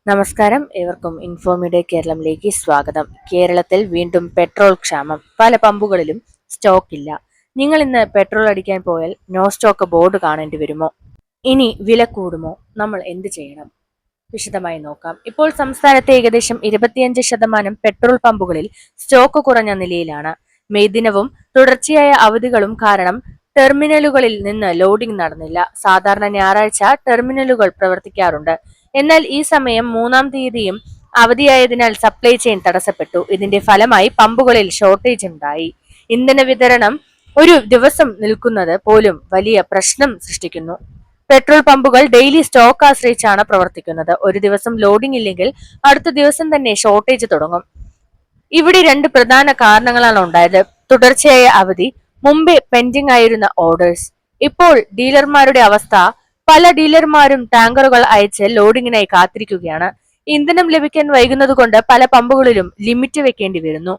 നമസ്കാരം, ഏവർക്കും ഇൻഫോമീഡിയ കേരളത്തിലേക്ക് സ്വാഗതം. കേരളത്തിൽ വീണ്ടും പെട്രോൾ ക്ഷാമം. പല പമ്പുകളിലും സ്റ്റോക്ക് ഇല്ല. നിങ്ങൾ ഇന്ന് പെട്രോൾ അടിക്കാൻ പോയാൽ നോ സ്റ്റോക്ക് ബോർഡ് കാണേണ്ടി വരുമോ? ഇനി വില കൂടുമോ? നമ്മൾ എന്ത് ചെയ്യണം? വിശദമായി നോക്കാം. ഇപ്പോൾ സംസ്ഥാനത്തെ ഏകദേശം 25% പെട്രോൾ പമ്പുകളിൽ സ്റ്റോക്ക് കുറഞ്ഞ നിലയിലാണ്. മെയ് ദിനവും തുടർച്ചയായ അവധികളും കാരണം ടെർമിനലുകളിൽ നിന്ന് ലോഡിംഗ് നടന്നില്ല. സാധാരണ ഞായറാഴ്ച ടെർമിനലുകൾ പ്രവർത്തിക്കാറുണ്ട്. എന്നാൽ ഈ സമയം 3-ാം തീയതിയും അവധിയായതിനാൽ സപ്ലൈ ചെയിൻ തടസ്സപ്പെട്ടു. ഇതിന്റെ ഫലമായി പമ്പുകളിൽ ഷോർട്ടേജ് ഉണ്ടായി. ഇന്ധന വിതരണം ഒരു ദിവസം നിൽക്കുന്നത് പോലും വലിയ പ്രശ്നം സൃഷ്ടിക്കുന്നു. പെട്രോൾ പമ്പുകൾ ഡെയിലി സ്റ്റോക്ക് ആശ്രയിച്ചാണ് പ്രവർത്തിക്കുന്നത്. ഒരു ദിവസം ലോഡിംഗ് ഇല്ലെങ്കിൽ അടുത്ത ദിവസം തന്നെ ഷോർട്ടേജ് തുടങ്ങും. ഇവിടെ രണ്ട് പ്രധാന കാരണങ്ങളാണ് ഉണ്ടായത്. തുടർച്ചയായ അവധി, മുമ്പേ പെൻഡിംഗ് ആയിരുന്ന ഓർഡേഴ്സ്. ഇപ്പോൾ ഡീലർമാരുടെ അവസ്ഥ, പല ഡീലർമാരും ടാങ്കറുകൾ അയച്ച് ലോഡിങ്ങിനായി കാത്തിരിക്കുകയാണ്. ഇന്ധനം ലഭിക്കാൻ വൈകുന്നത് കൊണ്ട് പല പമ്പുകളിലും ലിമിറ്റ് വെക്കേണ്ടി വരുന്നു.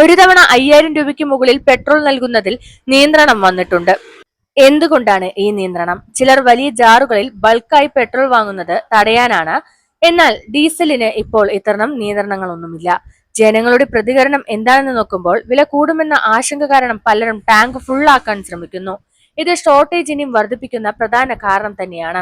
ഒരു തവണ 5000 രൂപയ്ക്ക് മുകളിൽ പെട്രോൾ നൽകുന്നതിൽ നിയന്ത്രണം വന്നിട്ടുണ്ട്. എന്തുകൊണ്ടാണ് ഈ നിയന്ത്രണം? ചിലർ വലിയ ജാറുകളിൽ ബൾക്കായി പെട്രോൾ വാങ്ങുന്നത് തടയാനാണ്. എന്നാൽ ഡീസലിന് ഇപ്പോൾ ഇത്തരം നിയന്ത്രണങ്ങളൊന്നുമില്ല. ജനങ്ങളുടെ പ്രതികരണം എന്താണെന്ന് നോക്കുമ്പോൾ വില കൂടുമെന്ന ആശങ്ക കാരണം പലരും ടാങ്ക് ഫുള്ളാക്കാൻ ശ്രമിക്കുന്നു. ഇത് ഷോർട്ടേജ് ഇനിയും വർദ്ധിപ്പിക്കുന്ന പ്രധാന കാരണം തന്നെയാണ്.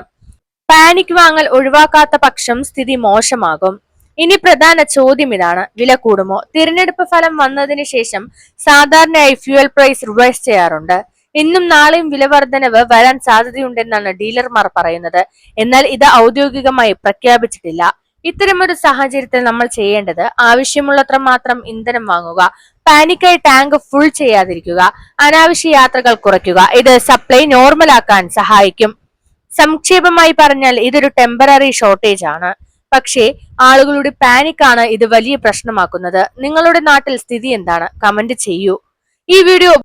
പാനിക് വാങ്ങൽ ഒഴിവാക്കാത്ത പക്ഷം സ്ഥിതി മോശമാകും. ഇനി പ്രധാന ചോദ്യം ഇതാണ്: വില കൂടുമോ? തിരഞ്ഞെടുപ്പ് ഫലം വന്നതിന് ശേഷം സാധാരണയായി ഫ്യൂവൽ പ്രൈസ് റിവൈസ് ചെയ്യാറുണ്ട്. ഇന്നും നാളെയും വില വർധനവ് വരാൻ സാധ്യതയുണ്ടെന്നാണ് ഡീലർമാർ പറയുന്നത്. എന്നാൽ ഇത് ഔദ്യോഗികമായി പ്രഖ്യാപിച്ചിട്ടില്ല. ഇത്തരമൊരു സാഹചര്യത്തിൽ നമ്മൾ ചെയ്യേണ്ടത് ആവശ്യമുള്ളത്ര മാത്രം ഇന്ധനം വാങ്ങുക, പാനിക്കായി ടാങ്ക് ഫുൾ ചെയ്യാതിരിക്കുക, അനാവശ്യ യാത്രകൾ കുറയ്ക്കുക. ഇത് സപ്ലൈ നോർമലാക്കാൻ സഹായിക്കും. സംക്ഷേപമായി പറഞ്ഞാൽ ഇതൊരു ടെമ്പററി ഷോർട്ടേജ് ആണ്. പക്ഷേ ആളുകളുടെ പാനിക്കാണ് ഇത് വലിയ പ്രശ്നമാക്കുന്നത്. നിങ്ങളുടെ നാട്ടിൽ സ്ഥിതി എന്താണ്? കമന്റ് ചെയ്യൂ. ഈ വീഡിയോ